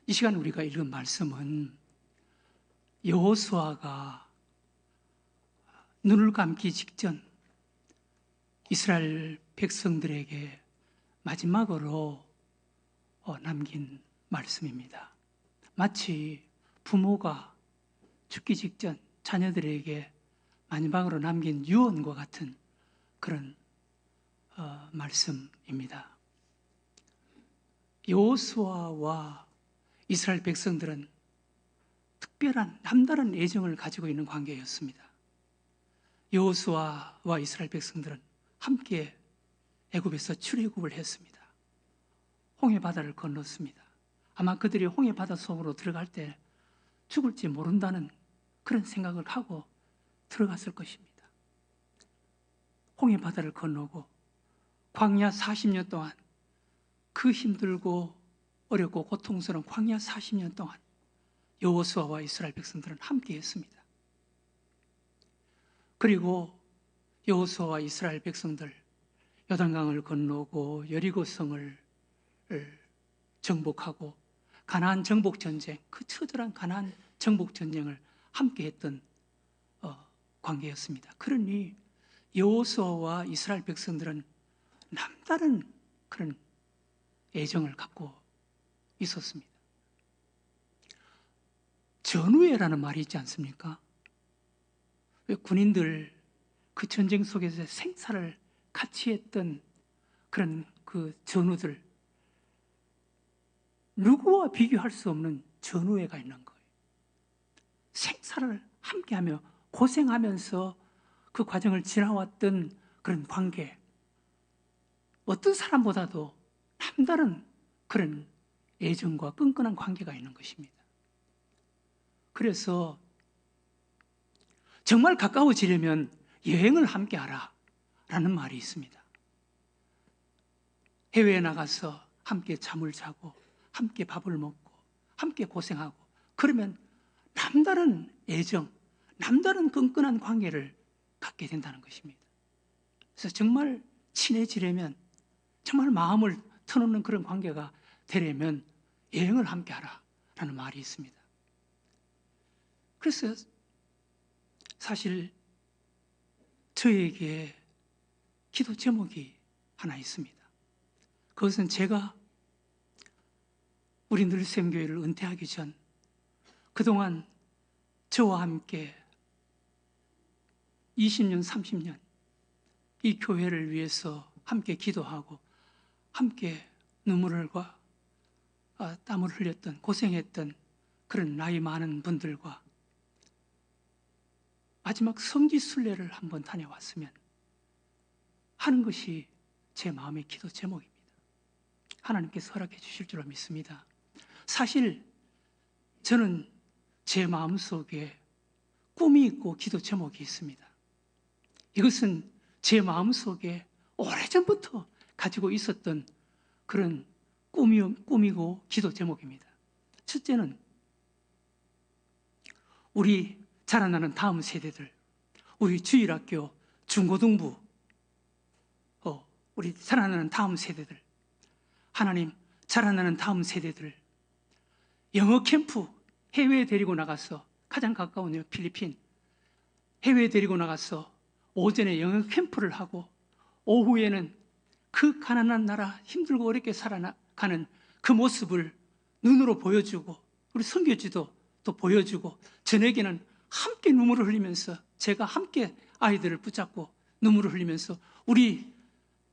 이 시간 우리가 읽은 말씀은 여호수아가 눈을 감기 직전 이스라엘 백성들에게 마지막으로 남긴 말씀입니다. 마치 부모가 죽기 직전 자녀들에게 마지막으로 남긴 유언과 같은 그런 말씀입니다. 여호수아와 이스라엘 백성들은 특별한 남다른 애정을 가지고 있는 관계였습니다. 여호수아와 이스라엘 백성들은 함께 애굽에서 출애굽을 했습니다. 홍해 바다를 건넜습니다. 아마 그들이 홍해 바다 속으로 들어갈 때 죽을지 모른다는 그런 생각을 하고 들어갔을 것입니다. 홍해 바다를 건너고 광야 40년 동안 그 힘들고 어렵고 고통스러운 광야 40년 동안 여호수아와 이스라엘 백성들은 함께 했습니다. 그리고 여호수아와 이스라엘 백성들 요단강을 건너고 여리고성을 정복하고 가나안 정복 전쟁, 그 처절한 가나안 정복 전쟁을 함께 했던 관계였습니다. 그러니 여호수아와 이스라엘 백성들은 남다른 그런 애정을 갖고 있었습니다. 전우회라는 말이 있지 않습니까? 왜 군인들 그 전쟁 속에서 생사를 같이 했던 그런 그 전우들, 누구와 비교할 수 없는 전우회가 있는 거예요. 생사를 함께하며 고생하면서 그 과정을 지나왔던 그런 관계, 어떤 사람보다도 남다른 그런 애정과 끈끈한 관계가 있는 것입니다. 그래서 정말 가까워지려면 여행을 함께 하라 라는 말이 있습니다. 해외에 나가서 함께 잠을 자고 함께 밥을 먹고 함께 고생하고 그러면 남다른 애정, 남다른 끈끈한 관계를 갖게 된다는 것입니다. 그래서 정말 친해지려면, 정말 마음을 터놓는 그런 관계가 되려면 여행을 함께 하라 라는 말이 있습니다. 그래서 사실 저에게 기도 제목이 하나 있습니다. 그것은 제가 우리 늘샘교회를 은퇴하기 전 그동안 저와 함께 20년, 30년 이 교회를 위해서 함께 기도하고 함께 눈물과 땀을 흘렸던, 고생했던 그런 나이 많은 분들과 마지막 성지 순례를 한번 다녀왔으면 하는 것이 제 마음의 기도 제목입니다. 하나님께서 허락해 주실 줄로 믿습니다. 사실 저는 제 마음속에 꿈이 있고 기도 제목이 있습니다. 이것은 제 마음속에 오래전부터 가지고 있었던 그런 꿈이고 기도 제목입니다. 첫째는 우리 자라나는 다음 세대들, 우리 주일학교, 중고등부, 우리 자라나는 다음 세대들, 하나님 자라나는 다음 세대들 영어 캠프 해외에 데리고 나가서, 가장 가까운 필리핀 해외에 데리고 나가서 오전에 영어 캠프를 하고 오후에는 그 가난한 나라 힘들고 어렵게 살아가는 그 모습을 눈으로 보여주고 우리 선교지도 또 보여주고 저녁에는 함께 눈물을 흘리면서 제가 함께 아이들을 붙잡고 눈물을 흘리면서 우리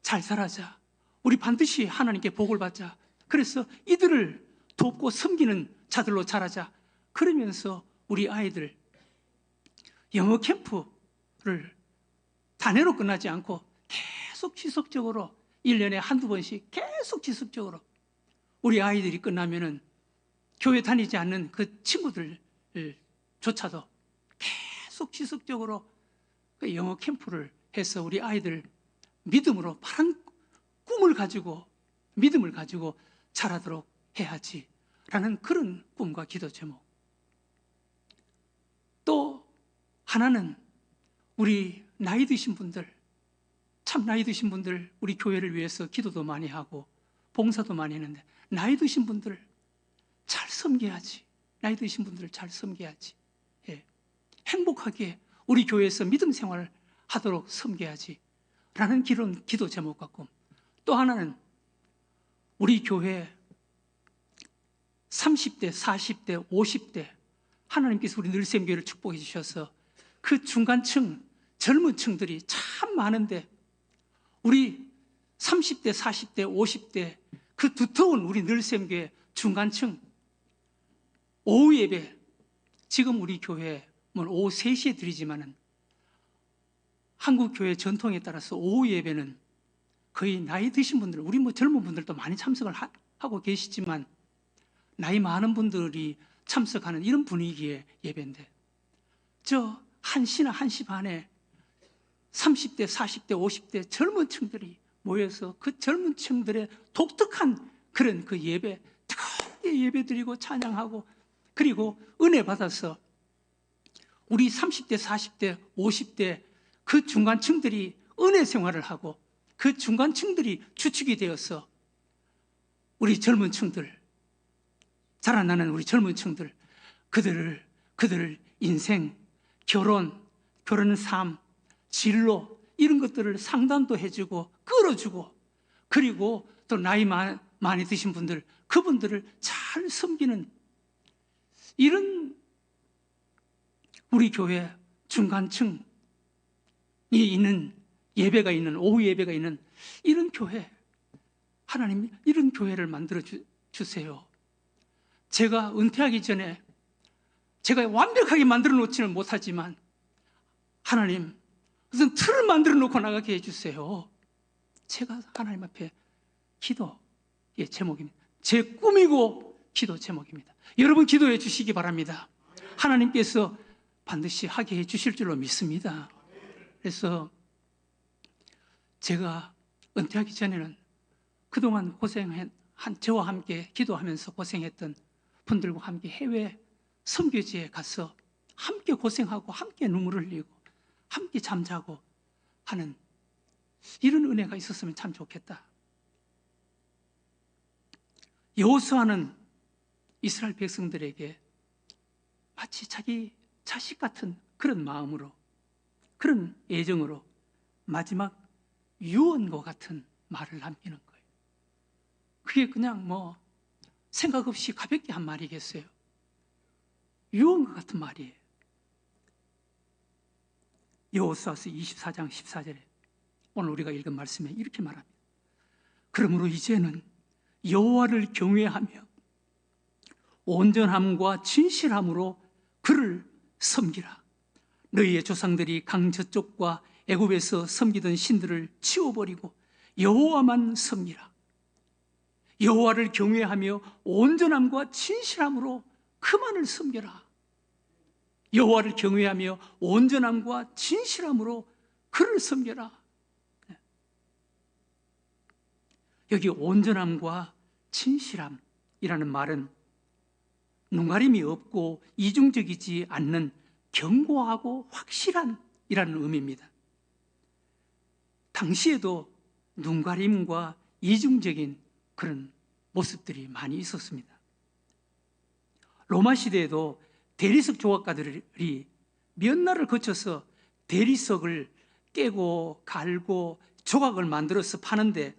잘 살아자, 우리 반드시 하나님께 복을 받자, 그래서 이들을 돕고 섬기는 자들로 자라자, 그러면서 우리 아이들 영어 캠프를 단회로 끝나지 않고 계속 지속적으로 1년에 한두 번씩 계속 지속적으로 우리 아이들이 끝나면은 교회 다니지 않는 그 친구들조차도 계속 지속적으로 그 영어 캠프를 해서 우리 아이들 믿음으로 바른 꿈을 가지고 믿음을 가지고 자라도록 해야지 라는 그런 꿈과 기도 제목. 또 하나는 우리 나이 드신 분들, 참 나이 드신 분들 우리 교회를 위해서 기도도 많이 하고 봉사도 많이 했는데 나이 드신 분들 잘 섬겨야지. 나이 드신 분들을 잘 섬겨야지. 예. 행복하게 우리 교회에서 믿음 생활을 하도록 섬겨야지. 라는 기도 제목 같고, 또 하나는 우리 교회 30대, 40대, 50대 하나님께서 우리 늘샘교회를 축복해 주셔서 그 중간층, 젊은 층들이 참 많은데 우리 30대, 40대, 50대 그 두터운 우리 늘샘교회 중간층 오후 예배, 지금 우리 교회 오후 3시에 드리지만은 한국 교회 전통에 따라서 오후 예배는 거의 나이 드신 분들, 우리 젊은 분들도 많이 참석을 하고 계시지만 나이 많은 분들이 참석하는 이런 분위기의 예배인데, 저 1시나 1시 반에 30대, 40대, 50대 젊은 층들이 모여서 그 젊은 층들의 독특한 그런 그 예배, 뜨겁게 예배 드리고 찬양하고, 그리고 은혜 받아서 우리 30대, 40대, 50대 그 중간층들이 은혜 생활을 하고 그 중간층들이 주축이 되어서 우리 젊은 층들, 자라나는 우리 젊은 층들, 그들을 인생, 결혼 삶, 진로 이런 것들을 상담도 해주고 끌어주고, 그리고 또 나이 많이 드신 분들, 그분들을 잘 섬기는 이런 우리 교회 중간층이 있는 예배가 있는, 오후 예배가 있는 이런 교회, 하나님 이런 교회를 만들어 주세요. 제가 은퇴하기 전에 제가 완벽하게 만들어 놓지는 못하지만 하나님 무슨 틀을 만들어 놓고 나가게 해주세요. 제가 하나님 앞에 기도의 제목입니다. 제 꿈이고 기도 제목입니다. 여러분 기도해 주시기 바랍니다. 하나님께서 반드시 하게 해 주실 줄로 믿습니다. 그래서 제가 은퇴하기 전에는 그동안 저와 함께 기도하면서 고생했던 분들과 함께 해외 선교지에 가서 함께 고생하고 함께 눈물을 흘리고 함께 잠자고 하는 이런 은혜가 있었으면 참 좋겠다. 여호수아는 이스라엘 백성들에게 마치 자기 자식 같은 그런 마음으로, 그런 애정으로 마지막 유언과 같은 말을 남기는 거예요. 그게 그냥 생각 없이 가볍게 한 말이겠어요. 유언과 같은 말이에요. 여호수아서 24장 14절에 오늘 우리가 읽은 말씀에 이렇게 말합니다. 그러므로 이제는 여호와를 경외하며 온전함과 진실함으로 그를 섬기라. 너희의 조상들이 강 저쪽과 애굽에서 섬기던 신들을 치워버리고 여호와만 섬기라. 여호와를 경외하며 온전함과 진실함으로 그만을 섬겨라. 여호와를 경외하며 온전함과 진실함으로 그를 섬겨라. 여기 온전함과 진실함이라는 말은 눈가림이 없고 이중적이지 않는 견고하고 확실한 이라는 의미입니다. 당시에도 눈가림과 이중적인 그런 모습들이 많이 있었습니다. 로마 시대에도 대리석 조각가들이 몇 날을 거쳐서 대리석을 깨고 갈고 조각을 만들어서 파는데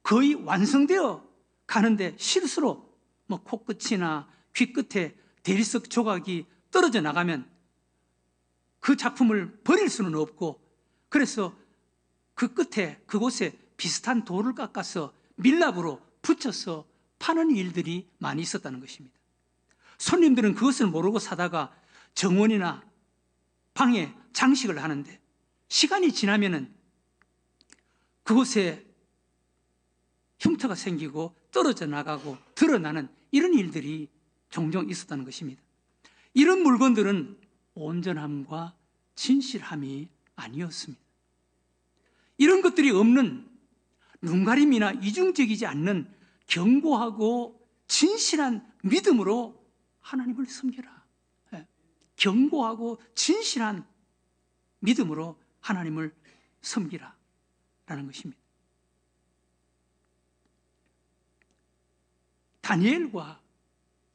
거의 완성되어 가는데 실수로 코끝이나 귀끝에 대리석 조각이 떨어져 나가면 그 작품을 버릴 수는 없고, 그래서 그 끝에 그곳에 비슷한 돌을 깎아서 밀랍으로 붙여서 파는 일들이 많이 있었다는 것입니다. 손님들은 그것을 모르고 사다가 정원이나 방에 장식을 하는데 시간이 지나면은 그곳에 흉터가 생기고 떨어져 나가고 드러나는 이런 일들이 종종 있었다는 것입니다. 이런 물건들은 온전함과 진실함이 아니었습니다. 이런 것들이 없는 눈가림이나 이중적이지 않는 견고하고 진실한 믿음으로 하나님을 섬겨라. 견고하고 진실한 믿음으로 하나님을 섬기라 라는 것입니다. 다니엘과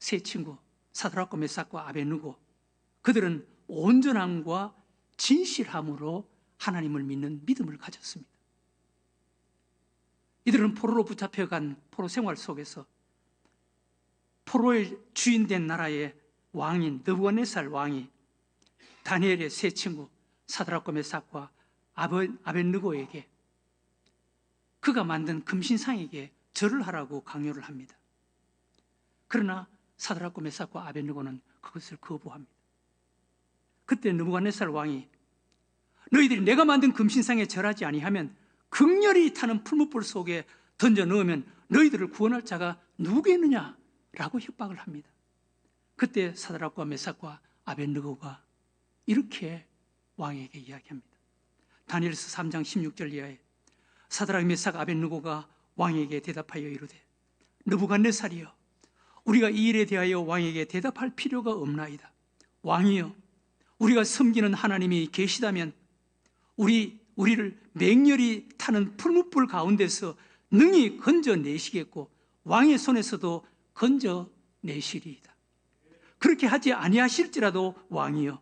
세 친구 사드락과 메삭과 아벳느고, 그들은 온전함과 진실함으로 하나님을 믿는 믿음을 가졌습니다. 이들은 포로로 붙잡혀간 포로 생활 속에서 포로의 주인된 나라의 왕인 느부갓네살 왕이 다니엘의 세 친구 사드락과 메삭과 아벳느고에게 그가 만든 금신상에게 절을 하라고 강요를 합니다. 그러나 사드락과 메삭과 아벳느고는 그것을 거부합니다. 그때 느부갓네살 왕이 너희들이 내가 만든 금신상에 절하지 아니하면 극렬히 타는 풀무불 속에 던져 넣으면 너희들을 구원할 자가 누구겠느냐라고 협박을 합니다. 그때 사드락과 메삭과 아벳느고가 이렇게 왕에게 이야기합니다. 다니엘서 3장 16절 이하에 사드락, 메삭, 아벳느고가 왕에게 대답하여 이르되 느부갓네살이여, 우리가 이 일에 대하여 왕에게 대답할 필요가 없나이다. 왕이여, 우리가 섬기는 하나님이 계시다면 우리를 맹렬히 타는 풀무불 가운데서 능히 건져내시겠고 왕의 손에서도 건져내시리이다. 그렇게 하지 아니하실지라도 왕이여,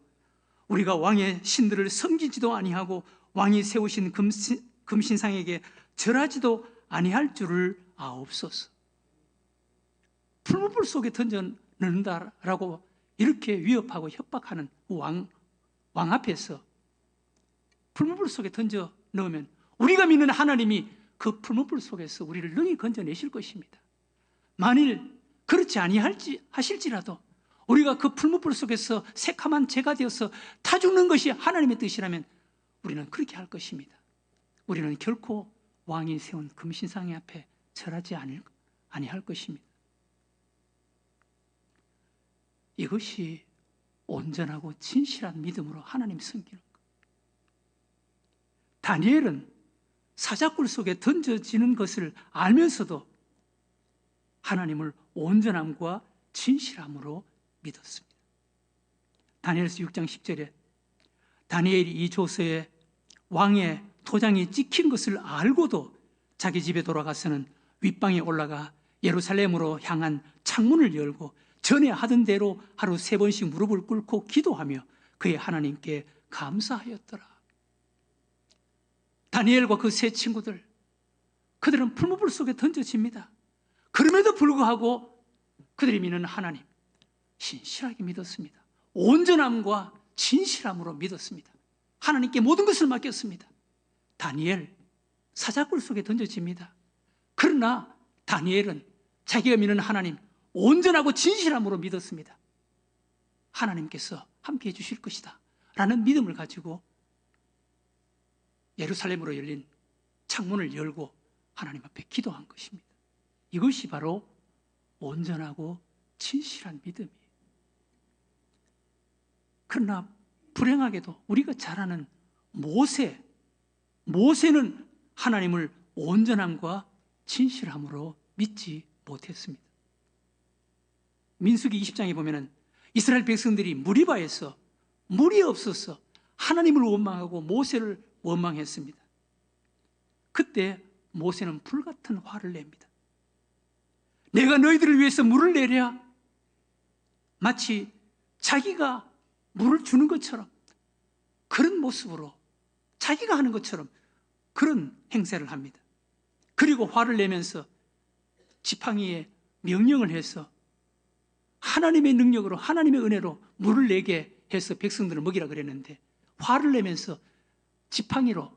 우리가 왕의 신들을 섬기지도 아니하고 왕이 세우신 금신상에게 절하지도 아니할 줄을 아옵소서. 풀무불 속에 던져 넣는다라고 이렇게 위협하고 협박하는 왕 앞에서 풀무불 속에 던져 넣으면 우리가 믿는 하나님이 그 풀무불 속에서 우리를 능히 건져내실 것입니다. 만일 그렇지 아니하실지라도 우리가 그 풀무불 속에서 새카만 재가 되어서 타 죽는 것이 하나님의 뜻이라면 우리는 그렇게 할 것입니다. 우리는 결코 왕이 세운 금신상 앞에 절하지 아니할 것입니다. 이것이 온전하고 진실한 믿음으로 하나님 섬기는 것. 다니엘은 사자굴 속에 던져지는 것을 알면서도 하나님을 온전함과 진실함으로 믿었습니다. 다니엘서 6장 10절에 다니엘이 이 조서에 왕의 도장이 찍힌 것을 알고도 자기 집에 돌아가서는 윗방에 올라가 예루살렘으로 향한 창문을 열고 전에 하던 대로 하루 3번씩 무릎을 꿇고 기도하며 그의 하나님께 감사하였더라. 다니엘과 그 세 친구들, 그들은 풀무불 속에 던져집니다. 그럼에도 불구하고 그들이 믿는 하나님 신실하게 믿었습니다. 온전함과 진실함으로 믿었습니다. 하나님께 모든 것을 맡겼습니다. 다니엘 사자굴 속에 던져집니다. 그러나 다니엘은 자기가 믿는 하나님 온전하고 진실함으로 믿었습니다. 하나님께서 함께해 주실 것이다 라는 믿음을 가지고 예루살렘으로 열린 창문을 열고 하나님 앞에 기도한 것입니다. 이것이 바로 온전하고 진실한 믿음이에요. 그러나 불행하게도 우리가 잘 아는 모세는 하나님을 온전함과 진실함으로 믿지 못했습니다. 민수기 20장에 보면은 이스라엘 백성들이 무리바에서 물이 없어서 하나님을 원망하고 모세를 원망했습니다. 그때 모세는 불같은 화를 냅니다. 내가 너희들을 위해서 물을 내랴? 마치 자기가 물을 주는 것처럼 그런 모습으로 자기가 하는 것처럼 그런 행세를 합니다. 그리고 화를 내면서 지팡이에 명령을 해서 하나님의 능력으로 하나님의 은혜로 물을 내게 해서 백성들을 먹이라 그랬는데 화를 내면서 지팡이로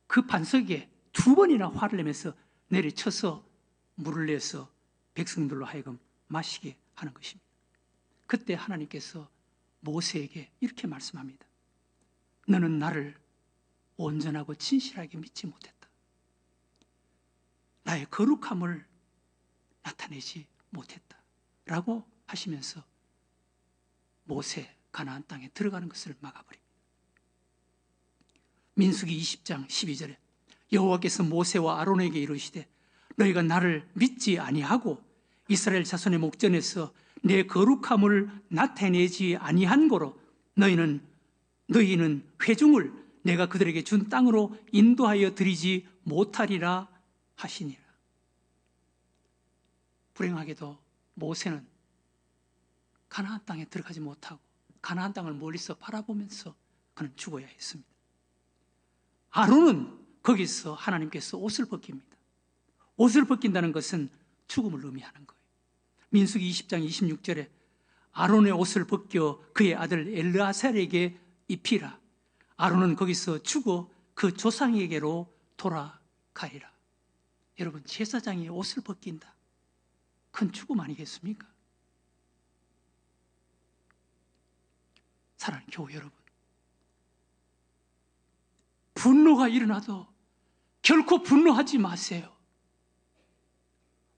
그 반석에 2번이나 화를 내면서 내리쳐서 물을 내서 백성들로 하여금 마시게 하는 것입니다. 그때 하나님께서 모세에게 이렇게 말씀합니다. 너는 나를 온전하고 진실하게 믿지 못했다. 나의 거룩함을 나타내지 못했다 라고 하시면서 모세 가나안 땅에 들어가는 것을 막아버립니다. 민수기 20장 12절에 여호와께서 모세와 아론에게 이르시되 너희가 나를 믿지 아니하고 이스라엘 자손의 목전에서 내 거룩함을 나타내지 아니한 고로 너희는 회중을 내가 그들에게 준 땅으로 인도하여 드리지 못하리라 하시니라. 불행하게도 모세는 가나안 땅에 들어가지 못하고 가나안 땅을 멀리서 바라보면서 그는 죽어야 했습니다. 아론은 거기서 하나님께서 옷을 벗깁니다. 옷을 벗긴다는 것은 죽음을 의미하는 거예요. 민수기 20장 26절에 아론의 옷을 벗겨 그의 아들 엘르아살에게 입히라. 아론은 거기서 죽어 그 조상에게로 돌아가리라. 여러분, 제사장이 옷을 벗긴다. 큰 죽음 아니겠습니까? 사랑하는 교우 여러분, 분노가 일어나도 결코 분노하지 마세요.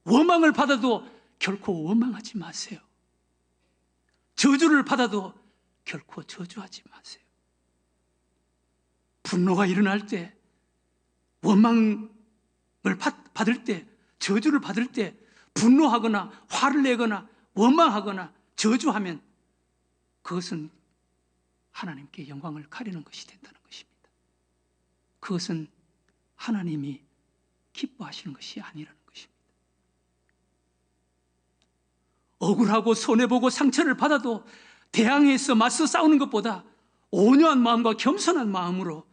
원망을 받아도 결코 원망하지 마세요. 저주를 받아도 결코 저주하지 마세요. 분노가 일어날 때, 원망을 받을 때, 저주를 받을 때, 분노하거나 화를 내거나 원망하거나 저주하면 그것은 하나님께 영광을 가리는 것이 된다는 것입니다. 그것은 하나님이 기뻐하시는 것이 아니라는 것입니다. 억울하고 손해보고 상처를 받아도 대항해서 맞서 싸우는 것보다 온유한 마음과 겸손한 마음으로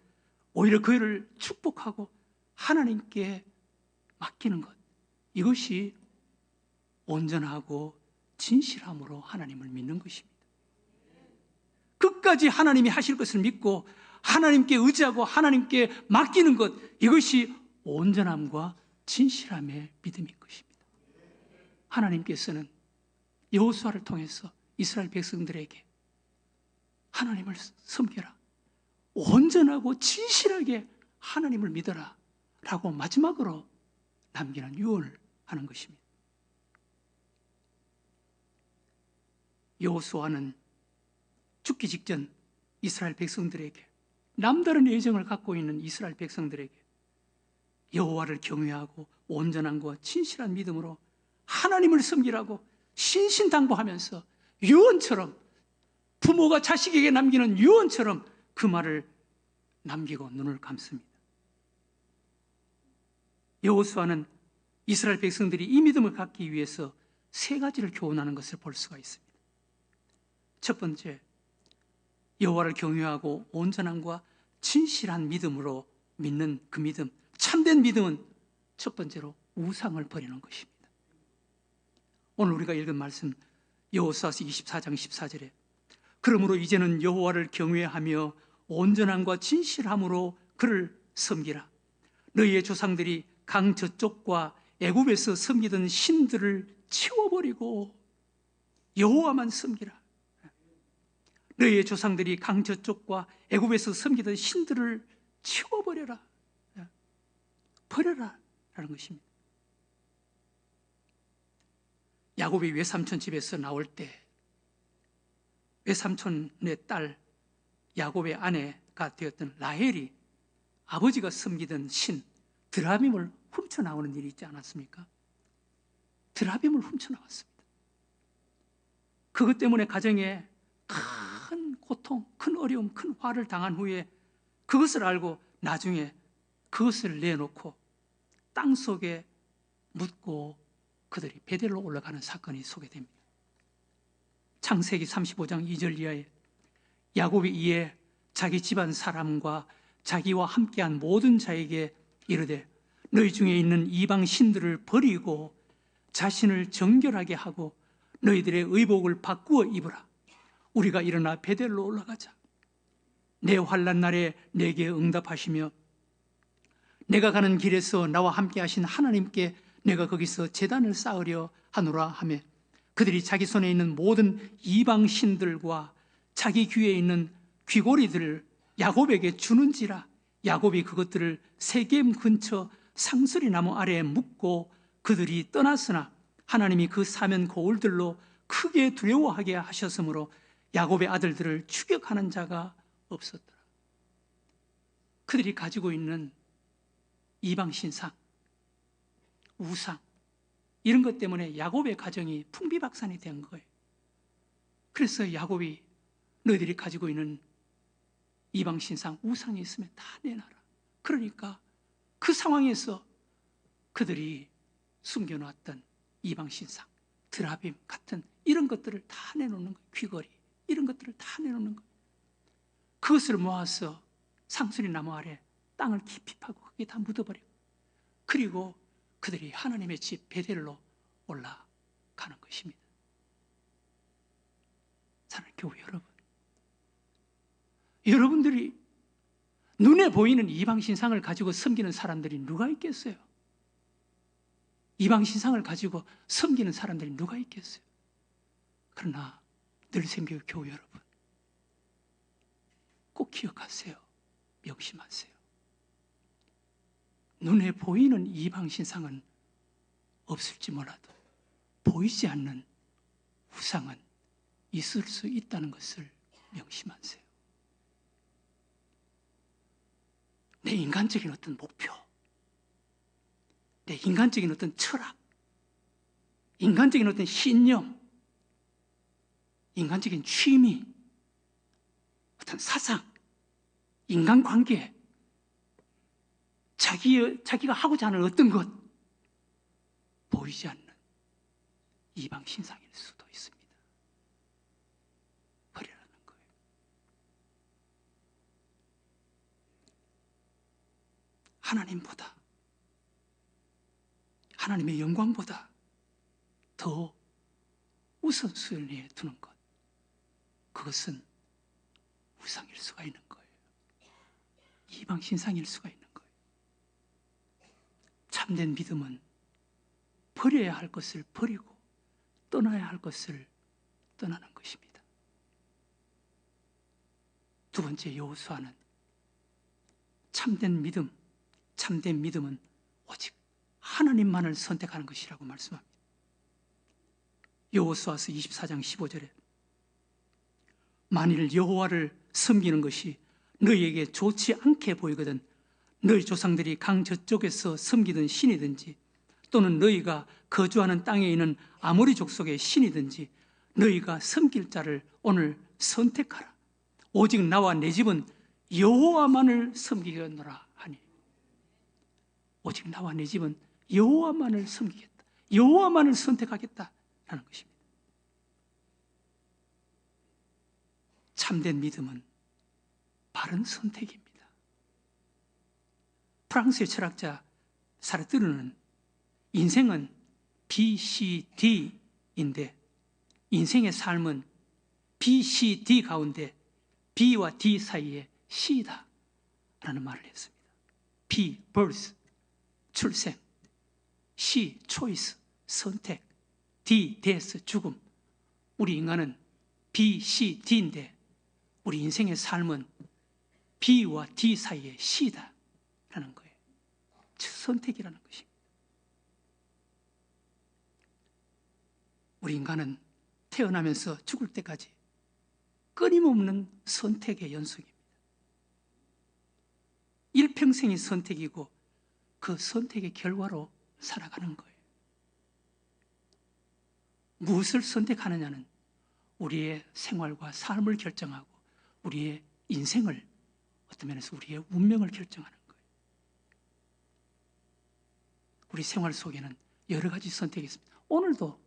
오히려 그를 축복하고 하나님께 맡기는 것, 이것이 온전하고 진실함으로 하나님을 믿는 것입니다. 끝까지 하나님이 하실 것을 믿고 하나님께 의지하고 하나님께 맡기는 것, 이것이 온전함과 진실함의 믿음인 것입니다. 하나님께서는 여호수아를 통해서 이스라엘 백성들에게 하나님을 섬겨라, 온전하고 진실하게 하나님을 믿어라 라고 마지막으로 남기는 유언을 하는 것입니다. 여호수아는 죽기 직전 이스라엘 백성들에게, 남다른 애정을 갖고 있는 이스라엘 백성들에게 여호와를 경외하고 온전함과 진실한 믿음으로 하나님을 섬기라고 신신당부하면서 유언처럼, 부모가 자식에게 남기는 유언처럼 그 말을 남기고 눈을 감습니다. 여호수아는 이스라엘 백성들이 이 믿음을 갖기 위해서 세 가지를 교훈하는 것을 볼 수가 있습니다. 첫 번째, 여호와를 경외하고 온전함과 진실한 믿음으로 믿는 그 믿음, 참된 믿음은 첫 번째로 우상을 버리는 것입니다. 오늘 우리가 읽은 말씀 여호수아서 24장 14절에 그러므로 이제는 여호와를 경외하며 온전함과 진실함으로 그를 섬기라. 너희의 조상들이 강 저쪽과 애굽에서 섬기던 신들을 치워버리고 여호와만 섬기라. 너희의 조상들이 강 저쪽과 애굽에서 섬기던 신들을 치워버려라. 버려라 라는 것입니다. 야곱이 외삼촌 집에서 나올 때 외삼촌의 딸 야곱의 아내가 되었던 라헬이 아버지가 섬기던 신 드라빔을 훔쳐나오는 일이 있지 않았습니까? 드라빔을 훔쳐나왔습니다. 그것 때문에 가정에 큰 고통, 큰 어려움, 큰 화를 당한 후에 그것을 알고 나중에 그것을 내놓고 땅 속에 묻고 그들이 베델로 올라가는 사건이 소개됩니다. 창세기 35장 2절 이하에 야곱이 이에 자기 집안 사람과 자기와 함께한 모든 자에게 이르되 너희 중에 있는 이방 신들을 버리고 자신을 정결하게 하고 너희들의 의복을 바꾸어 입으라. 우리가 일어나 베델로 올라가자. 내 환난 날에 내게 응답하시며 내가 가는 길에서 나와 함께 하신 하나님께 내가 거기서 제단을 쌓으려 하노라 하며 그들이 자기 손에 있는 모든 이방 신들과 자기 귀에 있는 귀고리들을 야곱에게 주는지라. 야곱이 그것들을 세겜 근처 상수리 나무 아래에 묻고 그들이 떠났으나 하나님이 그 사면 거울들로 크게 두려워하게 하셨으므로 야곱의 아들들을 추격하는 자가 없었더라. 그들이 가지고 있는 이방 신상, 우상, 이런 것 때문에 야곱의 가정이 풍비박산이 된 거예요. 그래서 야곱이 너희들이 가지고 있는 이방 신상, 우상이 있으면 다 내놔라. 그러니까 그 상황에서 그들이 숨겨놨던 이방 신상, 드라빔 같은 이런 것들을 다 내놓는 거예요. 귀걸이 이런 것들을 다 내놓는 거예요. 그것을 모아서 상수리 나무 아래 땅을 깊이 파고 그게 다 묻어버리고, 그리고 그들이 하나님의 집 베델로 올라가는 것입니다. 사랑하는 교회 여러분, 여러분들이 눈에 보이는 이방신상을 가지고 섬기는 사람들이 누가 있겠어요? 이방신상을 가지고 섬기는 사람들이 누가 있겠어요? 그러나 늘샘교회 교회 여러분, 꼭 기억하세요. 명심하세요. 눈에 보이는 이방신상은 없을지 몰라도 보이지 않는 우상은 있을 수 있다는 것을 명심하세요. 내 인간적인 어떤 목표, 내 인간적인 어떤 철학, 인간적인 어떤 신념, 인간적인 취미, 어떤 사상, 인간관계, 자기가 하고자 하는 어떤 것, 보이지 않는 이방신상일 수도 있습니다. 버리라는 거예요. 하나님보다, 하나님의 영광보다 더 우선순위에 두는 것, 그것은 우상일 수가 있는 거예요. 이방신상일 수가 있는 거예요. 참된 믿음은 버려야 할 것을 버리고 떠나야 할 것을 떠나는 것입니다. 두 번째, 여호수아는 참된 믿음은 오직 하나님만을 선택하는 것이라고 말씀합니다. 여호수아서 24장 15절에 만일 여호와를 섬기는 것이 너희에게 좋지 않게 보이거든 너희 조상들이 강 저쪽에서 섬기던 신이든지 또는 너희가 거주하는 땅에 있는 아모리 족속의 신이든지 너희가 섬길 자를 오늘 선택하라. 오직 나와 내 집은 여호와만을 섬기겠노라 하니, 오직 나와 내 집은 여호와만을 섬기겠다, 여호와만을 선택하겠다라는 것입니다. 참된 믿음은 바른 선택입니다. 프랑스의 철학자 사르트르는 인생은 B, C, D인데 인생의 삶은 B, C, D 가운데 B와 D 사이에 C다 라는 말을 했습니다. B, birth, 출생, C, choice, 선택, D, death, 죽음. 우리 인간은 B, C, D인데 우리 인생의 삶은 B와 D 사이에 C다 라는 거예요. 선택이라는 것입니다. 우리 인간은 태어나면서 죽을 때까지 끊임없는 선택의 연속입니다. 일평생이 선택이고 그 선택의 결과로 살아가는 거예요. 무엇을 선택하느냐는 우리의 생활과 삶을 결정하고 우리의 인생을, 어떤 면에서 우리의 운명을 결정하는 거예요. 우리 생활 속에는 여러 가지 선택이 있습니다. 오늘도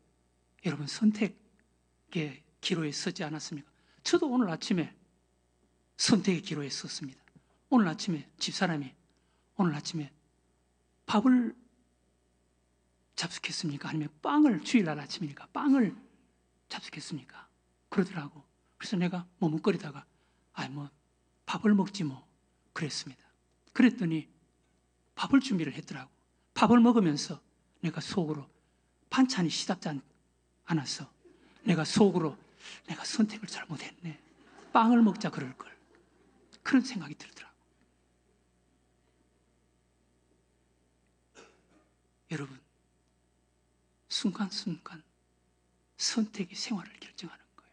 여러분 선택의 기로에 서지 않았습니까? 저도 오늘 아침에 선택의 기로에 섰습니다. 오늘 아침에 집사람이 오늘 아침에 밥을 잡수겠습니까? 아니면 빵을, 주일날 아침이니까 빵을 잡수겠습니까? 그러더라고. 그래서 내가 머뭇거리다가 밥을 먹지 뭐 그랬습니다. 그랬더니 밥을 준비를 했더라고. 밥을 먹으면서 내가 속으로 반찬이 시답지 않아서 내가 속으로 내가 선택을 잘못했네. 빵을 먹자 그럴 걸. 그런 생각이 들더라고. 여러분, 순간순간 선택이 생활을 결정하는 거예요.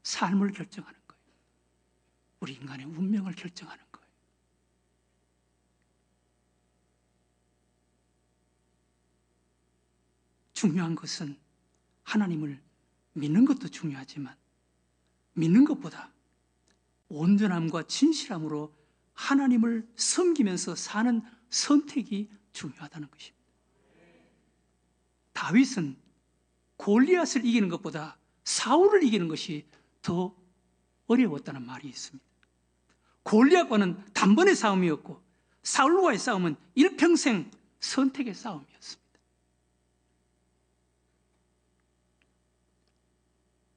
삶을 결정하는 거예요. 우리 인간의 운명을 결정하는 거예요. 중요한 것은 하나님을 믿는 것도 중요하지만 믿는 것보다 온전함과 진실함으로 하나님을 섬기면서 사는 선택이 중요하다는 것입니다. 다윗은 골리앗을 이기는 것보다 사울을 이기는 것이 더 어려웠다는 말이 있습니다. 골리앗과는 단번의 싸움이었고 사울과의 싸움은 일평생 선택의 싸움이었습니다.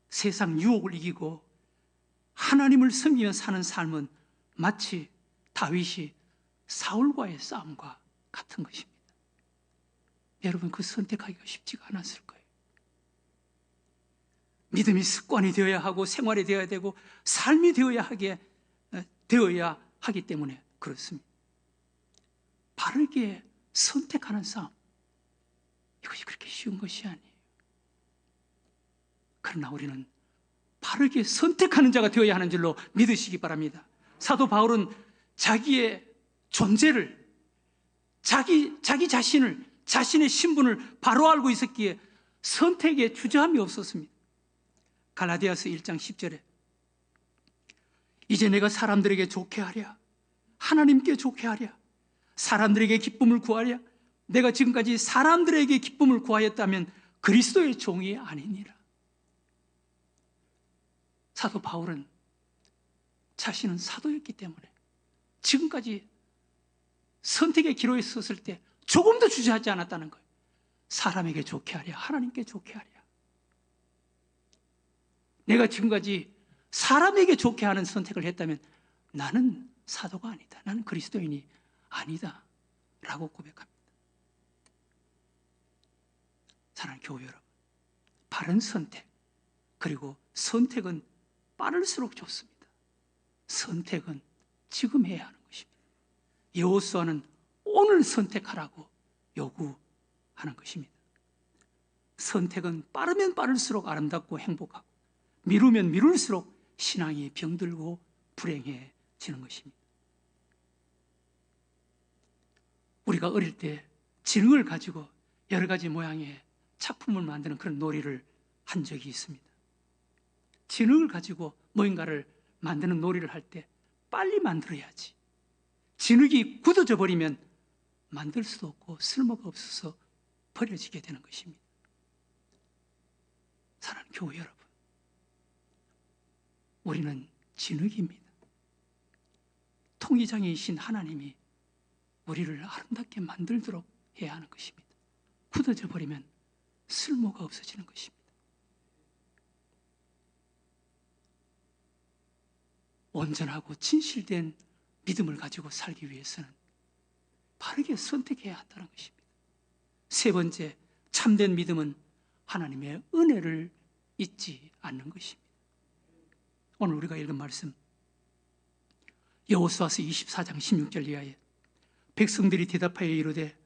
세상 유혹을 이기고 하나님을 섬기며 사는 삶은 마치 다윗이 사울과의 싸움과 같은 것입니다. 여러분, 그 선택하기가 쉽지가 않았을 거예요. 믿음이 습관이 되어야 하고 생활이 되어야 되고 삶이 되어야 하기 때문에 그렇습니다. 바르게 선택하는 싸움, 이것이 그렇게 쉬운 것이 아니에요. 그러나 우리는 바르게 선택하는 자가 되어야 하는 줄로 믿으시기 바랍니다. 사도 바울은 자기의 존재를, 자기 자신을, 자신의 신분을 바로 알고 있었기에 선택에 주저함이 없었습니다. 갈라디아서 1장 10절에 이제 내가 사람들에게 좋게 하랴, 하나님께 좋게 하랴, 사람들에게 기쁨을 구하랴. 내가 지금까지 사람들에게 기쁨을 구하였다면 그리스도의 종이 아니니라. 사도 바울은 자신은 사도였기 때문에 지금까지 선택의 기로에 섰을 때 조금도 주저하지 않았다는 거예요. 사람에게 좋게 하랴, 하나님께 좋게 하랴. 내가 지금까지 사람에게 좋게 하는 선택을 했다면 나는 사도가 아니다, 나는 그리스도인이 아니다 라고 고백합니다. 사랑하는 교회 여러분, 바른 선택, 그리고 선택은 빠를수록 좋습니다. 선택은 지금 해야 하는 것입니다. 여호수아는 오늘 선택하라고 요구하는 것입니다. 선택은 빠르면 빠를수록 아름답고 행복하고 미루면 미룰수록 신앙이 병들고 불행해지는 것입니다. 우리가 어릴 때 지능을 가지고 여러 가지 모양의 작품을 만드는 그런 놀이를 한 적이 있습니다. 지능을 가지고 무언가를 만드는 놀이를 할 때 빨리 만들어야지, 진흙이 굳어져 버리면 만들 수도 없고 쓸모가 없어서 버려지게 되는 것입니다. 사랑하는 교회 여러분, 우리는 진흙입니다. 통기장이신 하나님이 우리를 아름답게 만들도록 해야 하는 것입니다. 굳어져 버리면 쓸모가 없어지는 것입니다. 온전하고 진실된 믿음을 가지고 살기 위해서는 바르게 선택해야 한다는 것입니다. 세 번째, 참된 믿음은 하나님의 은혜를 잊지 않는 것입니다. 오늘 우리가 읽은 말씀 여호수아서 24장 16절 이하에 백성들이 대답하여 이르되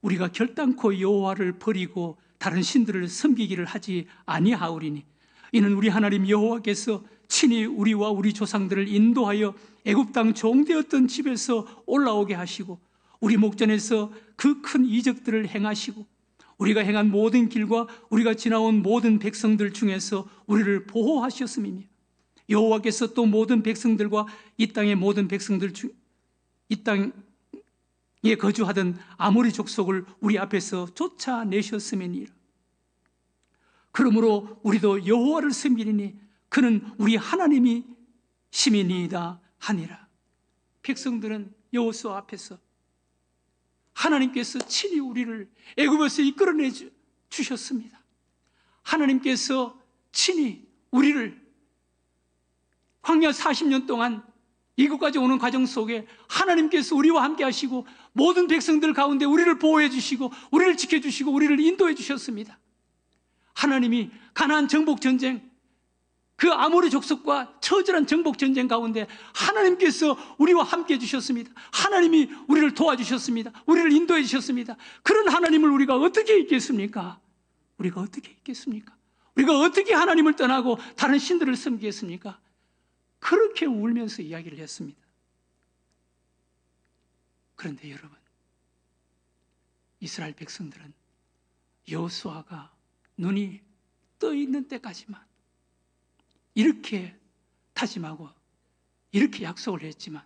우리가 결단코 여호와를 버리고 다른 신들을 섬기기를 하지 아니하오리니 이는 우리 하나님 여호와께서 친히 우리와 우리 조상들을 인도하여 애굽 땅 종되었던 집에서 올라오게 하시고 우리 목전에서 그 큰 이적들을 행하시고 우리가 행한 모든 길과 우리가 지나온 모든 백성들 중에서 우리를 보호하셨음이며 여호와께서 또 모든 백성들과 이 땅의 모든 백성들 중 이 땅에 거주하던 아모리 족속을 우리 앞에서 쫓아내셨음이니라. 그러므로 우리도 여호와를 섬기리니 그는 우리 하나님이 심이니이다 하니라. 백성들은 여호수아 앞에서 하나님께서 친히 우리를 애굽에서 이끌어내 주셨습니다. 하나님께서 친히 우리를 광야 40년 동안 이곳까지 오는 과정 속에 하나님께서 우리와 함께 하시고 모든 백성들 가운데 우리를 보호해 주시고 우리를 지켜주시고 우리를 인도해 주셨습니다. 하나님이 가나안 정복 전쟁, 그 아모리 족속과 처절한 정복 전쟁 가운데 하나님께서 우리와 함께 해주셨습니다. 하나님이 우리를 도와주셨습니다. 우리를 인도해 주셨습니다. 그런 하나님을 우리가 어떻게 잊겠습니까? 우리가 어떻게 잊겠습니까? 우리가 어떻게 하나님을 떠나고 다른 신들을 섬기겠습니까? 그렇게 울면서 이야기를 했습니다. 그런데 여러분, 이스라엘 백성들은 여호수아가 눈이 떠 있는 때까지만 이렇게 다짐하고 이렇게 약속을 했지만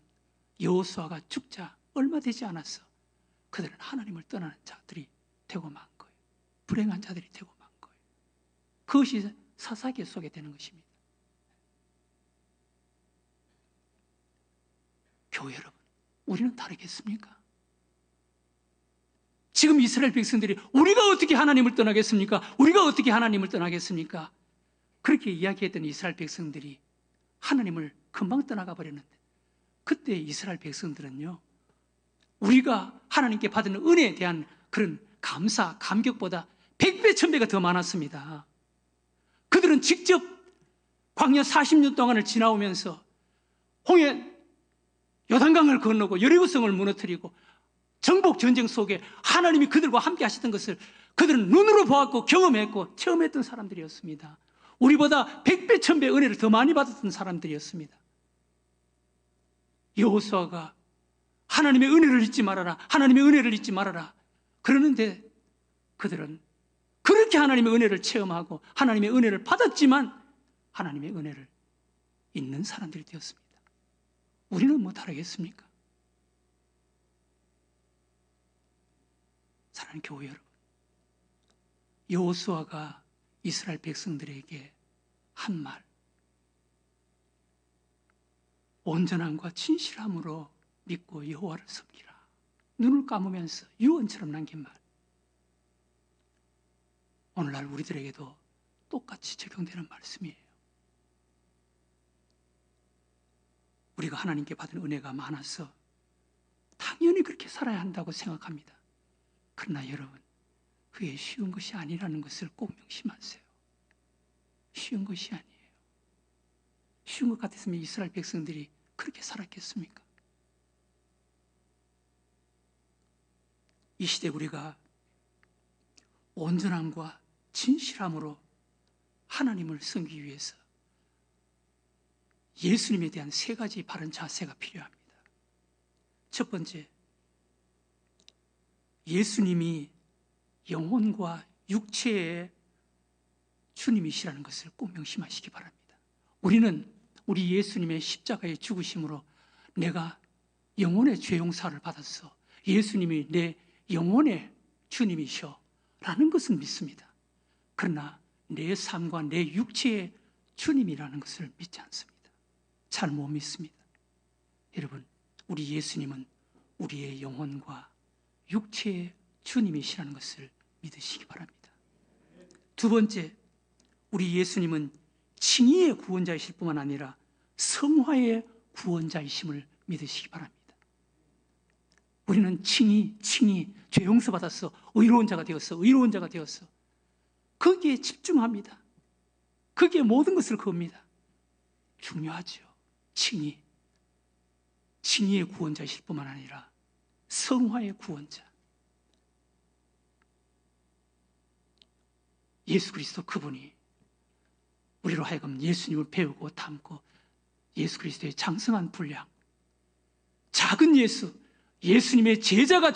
여호수아가 죽자 얼마 되지 않았어 그들은 하나님을 떠나는 자들이 되고 만 거예요. 불행한 자들이 되고 만 거예요. 그것이 사사기에 소개되는 것입니다. 교회 여러분, 우리는 다르겠습니까? 지금 이스라엘 백성들이 우리가 어떻게 하나님을 떠나겠습니까? 우리가 어떻게 하나님을 떠나겠습니까? 그렇게 이야기했던 이스라엘 백성들이 하나님을 금방 떠나가 버렸는데, 그때 이스라엘 백성들은요, 우리가 하나님께 받은 은혜에 대한 그런 감사, 감격보다 100배, 1000배가 더 많았습니다. 그들은 직접 광야 40년 동안을 지나오면서 요단강을 건너고 여리고성을 무너뜨리고 정복 전쟁 속에 하나님이 그들과 함께 하셨던 것을 그들은 눈으로 보았고 경험했고 체험했던 사람들이었습니다. 우리보다 100배, 1000배 은혜를 더 많이 받았던 사람들이었습니다. 여호수아가 하나님의 은혜를 잊지 말아라, 하나님의 은혜를 잊지 말아라 그러는데, 그들은 그렇게 하나님의 은혜를 체험하고 하나님의 은혜를 받았지만 하나님의 은혜를 잊는 사람들이 되었습니다. 우리는 뭐 다르겠습니까? 사랑하는 교회 여러분, 여호수아가 이스라엘 백성들에게 한 말, 온전함과 진실함으로 믿고 여호와를 섬기라, 눈을 감으면서 유언처럼 남긴 말, 오늘날 우리들에게도 똑같이 적용되는 말씀이에요. 우리가 하나님께 받은 은혜가 많아서 당연히 그렇게 살아야 한다고 생각합니다. 그러나 여러분, 그게 쉬운 것이 아니라는 것을 꼭 명심하세요. 쉬운 것이 아니에요. 쉬운 것 같았으면 이스라엘 백성들이 그렇게 살았겠습니까? 이 시대 우리가 온전함과 진실함으로 하나님을 섬기기 위해서 예수님에 대한 3가지 바른 자세가 필요합니다. 첫 번째, 예수님이 영혼과 육체의 주님이시라는 것을 꼭 명심하시기 바랍니다. 우리는 우리 예수님의 십자가의 죽으심으로 내가 영혼의 죄 용서를 받았어, 예수님이 내 영혼의 주님이셔 라는 것은 믿습니다. 그러나 내 삶과 내 육체의 주님이라는 것을 믿지 않습니다. 잘 못 믿습니다. 여러분, 우리 예수님은 우리의 영혼과 육체의 주님이시라는 것을 믿으시기 바랍니다. 두 번째, 우리 예수님은 칭의의 구원자이실 뿐만 아니라 성화의 구원자이심을 믿으시기 바랍니다. 우리는 칭의, 죄 용서 받았어, 의로운 자가 되었어. 거기에 집중합니다. 거기에 모든 것을 겁니다. 중요하죠. 칭의의 구원자이실 뿐만 아니라 성화의 구원자, 예수 그리스도, 그분이 우리로 하여금 예수님을 배우고 닮고 예수 그리스도의 장성한 분량, 작은 예수님의 제자가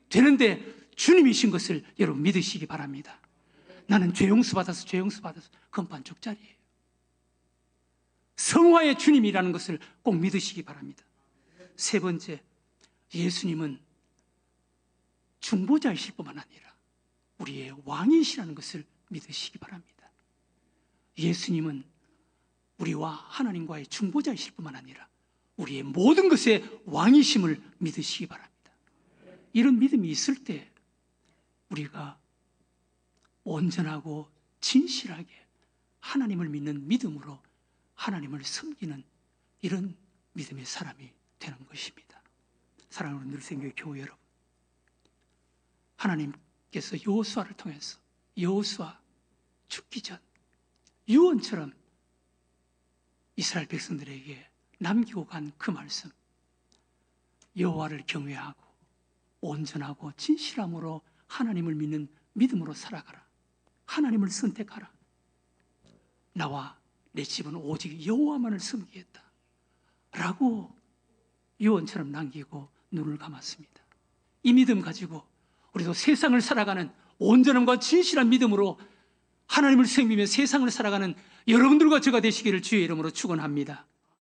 되는데 주님이신 것을 여러분 믿으시기 바랍니다. 나는 죄 용서 받아서 그건 반쪽짜리예요. 성화의 주님이라는 것을 꼭 믿으시기 바랍니다. 세 번째, 예수님은 중보자이실 뿐만 아니라 우리의 왕이시라는 것을 믿으시기 바랍니다. 예수님은 우리와 하나님과의 중보자이실 뿐만 아니라 우리의 모든 것의 왕이심을 믿으시기 바랍니다. 이런 믿음이 있을 때 우리가 온전하고 진실하게 하나님을 믿는 믿음으로 하나님을 섬기는 이런 믿음의 사람이 되는 것입니다. 사랑하는 늘생교회 교회 여러분, 하나님께서 여호수아를 통해서 여호수아 죽기 전 유언처럼 이스라엘 백성들에게 남기고 간 그 말씀, 여호와를 경외하고 온전하고 진실함으로 하나님을 믿는 믿음으로 살아가라, 하나님을 선택하라, 나와 내 집은 오직 여호와만을 섬기겠다 라고 유언처럼 남기고 눈을 감았습니다. 이 믿음 가지고 우리도 세상을 살아가는 온전함과 진실한 믿음으로 하나님을 섬기며 세상을 살아가는 여러분들과 제가 되시기를 주의 이름으로 축원합니다.